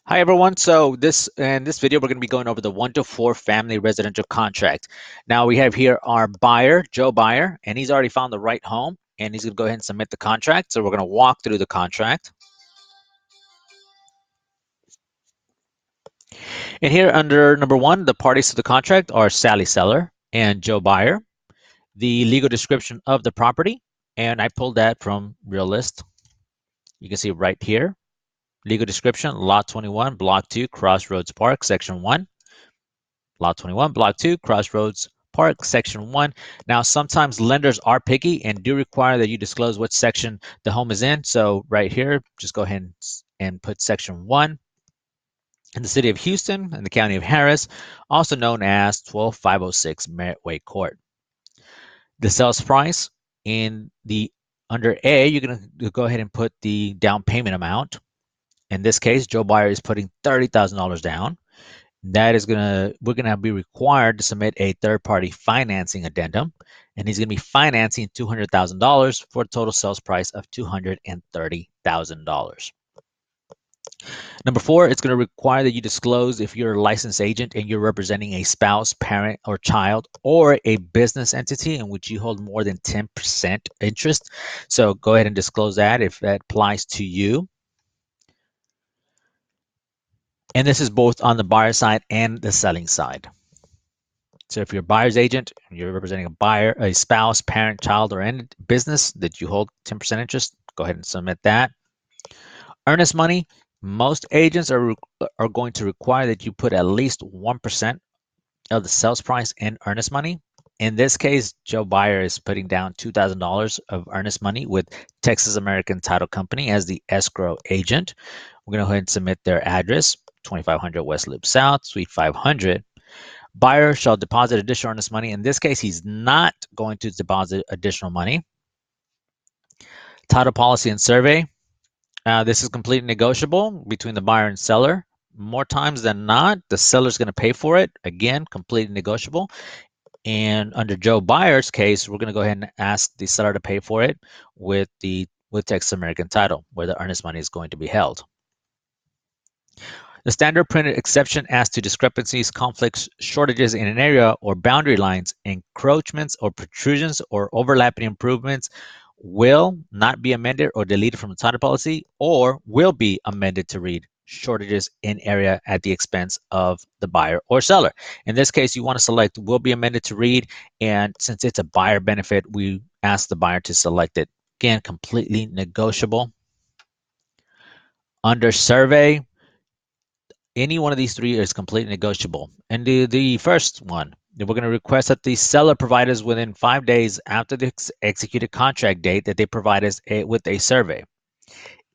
Hi everyone. So in this video we're going to be going over the 1 to 4 family residential contract. Now we have here our buyer, Joe Buyer, and he's already found the right home and he's going to go ahead and submit the contract. So we're going to walk through the contract. And here under number 1, the parties to the contract are Sally Seller and Joe Buyer. The legal description of the property, and I pulled that from Realist. You can see right here. Legal description, Lot 21, Block 2, Crossroads Park, Section 1. Lot 21, Block 2, Crossroads Park, Section 1. Now, sometimes lenders are picky and do require that you disclose which section the home is in. So right here, just go ahead and put Section 1. In the city of Houston and the county of Harris, also known as 12506 Merritt Way Court. The sales price in the under A, you're going to go ahead and put the down payment amount. In this case, Joe Buyer is putting $30,000 down. We're gonna be required to submit a third-party financing addendum, and he's gonna be financing $200,000 for a total sales price of $230,000. Number 4, it's going to require that you disclose if you're a licensed agent and you're representing a spouse, parent, or child, or a business entity in which you hold more than 10% interest. So go ahead and disclose that if that applies to you. And this is both on the buyer side and the selling side. So if you're a buyer's agent and you're representing a buyer, a spouse, parent, child, or any business that you hold 10% interest, go ahead and submit that. Earnest money, most agents are going to require that you put at least 1% of the sales price in earnest money. In this case, Joe Buyer is putting down $2,000 of earnest money with Texas American Title Company as the escrow agent. We're going to go ahead and submit their address, 2500 West Loop South, Suite 500. Buyer shall deposit additional earnest money. In this case, he's not going to deposit additional money. Title policy and survey. This is completely negotiable between the buyer and seller. More times than not, the seller's going to pay for it. Again, completely negotiable. And under Joe Buyer's case, we're going to go ahead and ask the seller to pay for it with Texas American Title, where the earnest money is going to be held. The standard printed exception as to discrepancies, conflicts, shortages in an area or boundary lines, encroachments or protrusions or overlapping improvements will not be amended or deleted from the title policy, or will be amended to read shortages in area at the expense of the buyer or seller. In this case, you want to select will be amended to read, and since it's a buyer benefit, we ask the buyer to select it. Again, completely negotiable. Under survey, any one of these three is completely negotiable. And the first one, we're going to request that the seller provide us within 5 days after the executed contract date that they provide us with a survey.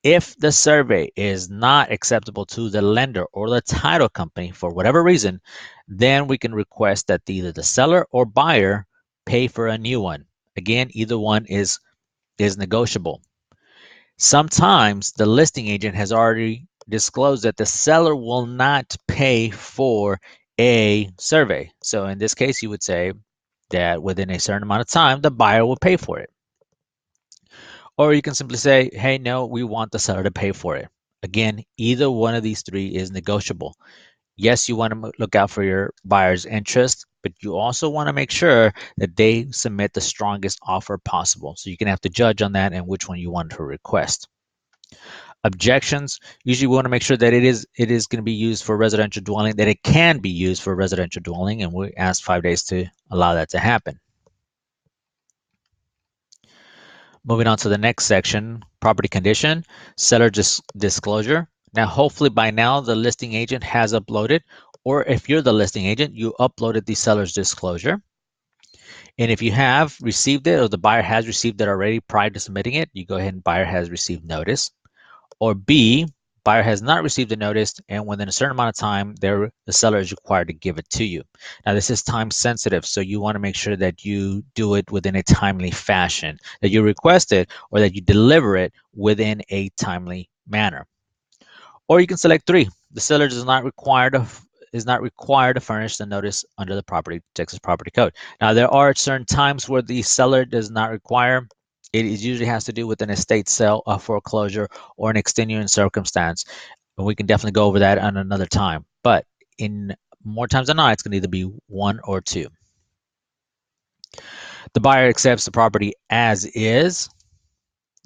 If the survey is not acceptable to the lender or the title company for whatever reason, then we can request that either the seller or buyer pay for a new one. Again, either one is negotiable. Sometimes the listing agent has already disclosed that the seller will not pay for a survey. So in this case, you would say that within a certain amount of time, the buyer will pay for it. Or you can simply say, hey, no, we want the seller to pay for it. Again, either one of these three is negotiable. Yes, you want to look out for your buyer's interest, but you also want to make sure that they submit the strongest offer possible. So you can have to judge on that and which one you want to request. Objections, usually we want to make sure that it is going to be used for residential dwelling, that it can be used for residential dwelling, and we ask 5 days to allow that to happen. Moving on to the next section, property condition, seller disclosure. Now, hopefully by now the listing agent has uploaded, or if you're the listing agent, you uploaded the seller's disclosure. And if you have received it, or the buyer has received it already prior to submitting it, you go ahead and buyer has received notice. Or B, buyer has not received a notice, and within a certain amount of time, the seller is required to give it to you. Now, this is time sensitive, so you want to make sure that you do it within a timely fashion, that you request it or that you deliver it within a timely manner. Or you can select 3. The seller is not required to furnish the notice under the Texas Property Code. Now, there are certain times where the seller does not require. It usually has to do with an estate sale, a foreclosure, or an extenuating circumstance. And we can definitely go over that on another time. But in more times than not, it's going to either be one or two. The buyer accepts the property as is.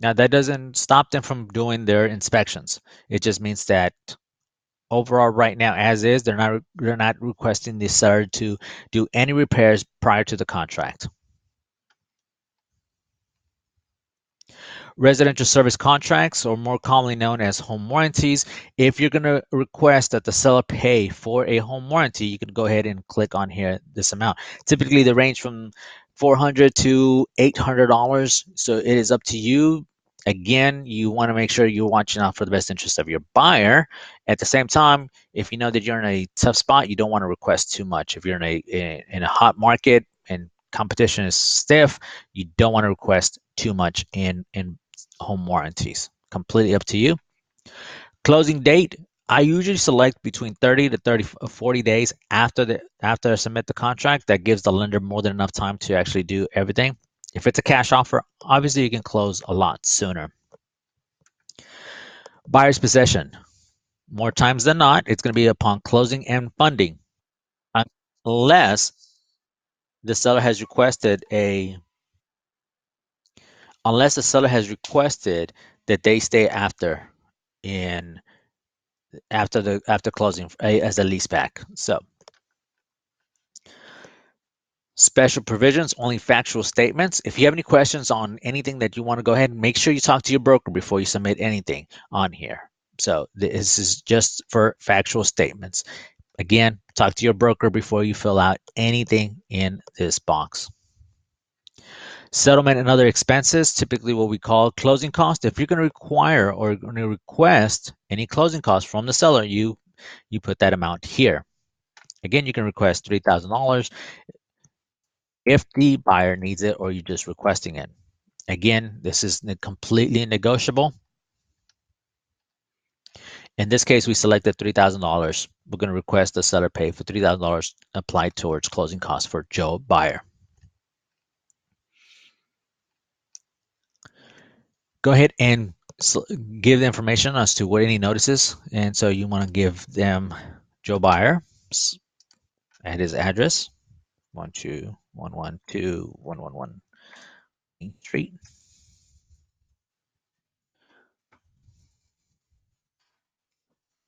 Now, that doesn't stop them from doing their inspections. It just means that overall, right now, as is, they're not requesting the seller to do any repairs prior to the contract. Residential service contracts, or more commonly known as home warranties. If you're going to request that the seller pay for a home warranty, you can go ahead and click on here this amount. Typically, they range from $400 to $800, so it is up to you. Again, you want to make sure you're watching out for the best interest of your buyer. At the same time, if you know that you're in a tough spot, you don't want to request too much. If you're in a hot market and competition is stiff, you don't want to request too much in home warranties. Completely up to you. Closing date, I usually select between 30 to 40 days after I submit the contract. That gives the lender more than enough time to actually do everything. If it's a cash offer, obviously you can close a lot sooner. Buyer's possession. More times than not, it's going to be upon closing and funding, unless the seller has requested that they stay in after closing as a leaseback. So special provisions, only factual statements. If you have any questions on anything that you want to go ahead and make sure you talk to your broker before you submit anything on here. So this is just for factual statements. Again, talk to your broker before you fill out anything in this box. Settlement and other expenses, typically what we call closing costs. If you're going to require or going to request any closing costs from the seller, you put that amount here. Again, you can request $3,000 if the buyer needs it or you're just requesting it. Again, this is completely negotiable. In this case, we selected $3,000. We're going to request the seller pay for $3,000 applied towards closing costs for Joe buyer. Go ahead and give the information as to what any notices. And so you want to give them Joe buyer at his address, 12112 Main Street.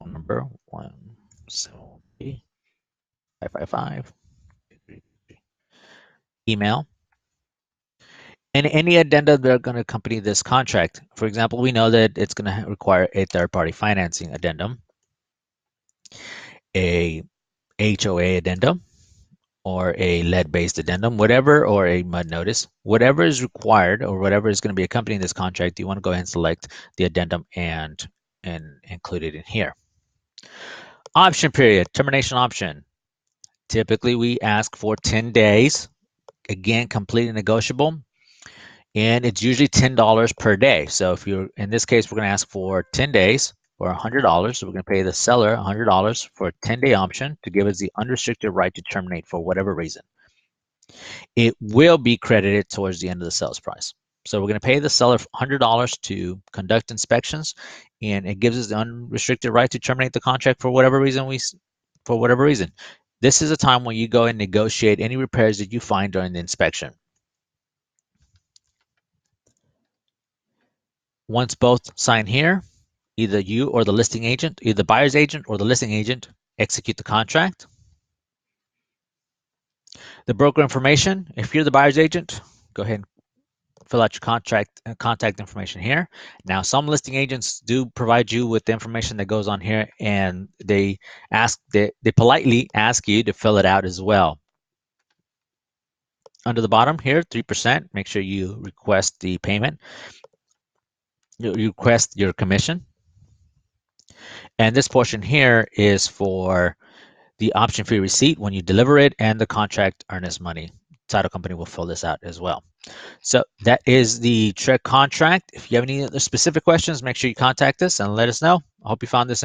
Phone number 173-555. Email. And any addenda that are going to accompany this contract. For example, we know that it's going to require a third-party financing addendum, a HOA addendum, or a lead-based addendum, whatever, or a mud notice, whatever is required or whatever is going to be accompanying this contract, you want to go ahead and select the addendum and include it in here. Option period, termination option. Typically, we ask for 10 days. Again, completely negotiable. And it's usually $10 per day. So if you're, in this case, we're going to ask for 10 days or $100. So we're going to pay the seller $100 for a 10-day option to give us the unrestricted right to terminate for whatever reason. It will be credited towards the end of the sales price. So we're going to pay the seller $100 to conduct inspections, and it gives us the unrestricted right to terminate the contract for whatever reason This is a time when you go and negotiate any repairs that you find during the inspection. Once both sign here, either you or the listing agent, either the buyer's agent or the listing agent, execute the contract. The broker information, if you're the buyer's agent, go ahead and fill out your contact information here. Now, some listing agents do provide you with the information that goes on here, and they politely ask you to fill it out as well. Under the bottom here, 3%, make sure you request the payment. You request your commission. And this portion here is for the option fee receipt when you deliver it and the contract earnest money. Title company will fill this out as well. So that is the TREC contract. If you have any other specific questions, make sure you contact us and let us know. I hope you found this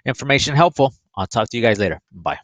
information helpful. I'll talk to you guys later. Bye.